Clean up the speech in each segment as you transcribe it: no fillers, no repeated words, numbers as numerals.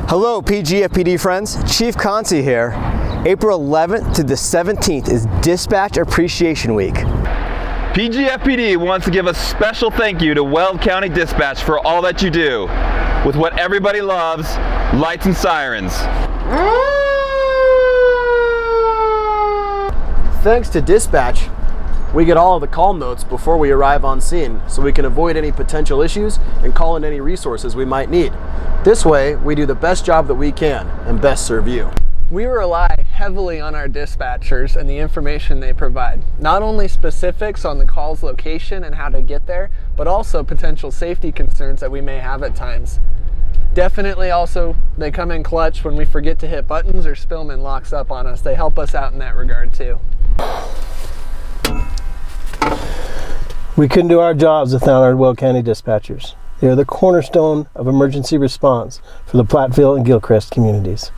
Hello PGFPD friends, Chief Conci here. April 11th to the 17th is Dispatch Appreciation Week. PGFPD wants to give a special thank you to Weld County Dispatch for all that you do with what everybody loves, lights and sirens. Thanks to Dispatch, we get all of the call notes before we arrive on scene so we can avoid any potential issues and call in any resources we might need. This way, we do the best job that we can and best serve you. We rely heavily on our dispatchers and the information they provide. Not only specifics on the call's location and how to get there, but also potential safety concerns that we may have at times. Definitely also, they come in clutch when we forget to hit buttons or Spillman locks up on us. They help us out in that regard too. We couldn't do our jobs without our Weld County dispatchers. They are the cornerstone of emergency response for the Platteville and Gilchrist communities.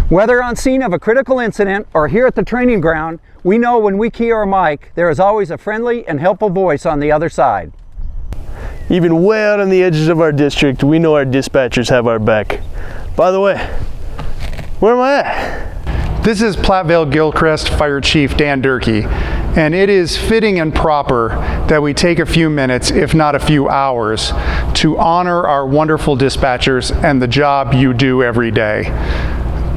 Whether on scene of a critical incident or here at the training ground, we know when we key our mic, there is always a friendly and helpful voice on the other side. Even way out on the edges of our district, we know our dispatchers have our back. By the way, where am I at? This is Platteville Gilchrist Fire Chief Dan Durkee, and it is fitting and proper that we take a few minutes, if not a few hours, to honor our wonderful dispatchers and the job you do every day.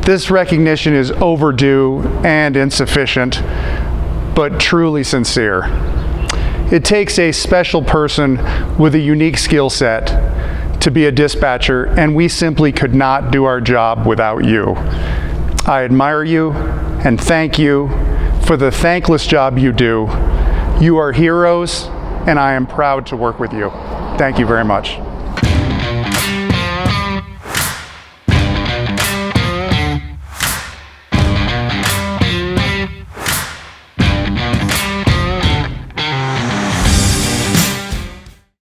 This recognition is overdue and insufficient, but truly sincere. It takes a special person with a unique skill set to be a dispatcher, and we simply could not do our job without you. I admire you and thank you for the thankless job you do. You are heroes, and I am proud to work with you. Thank you very much.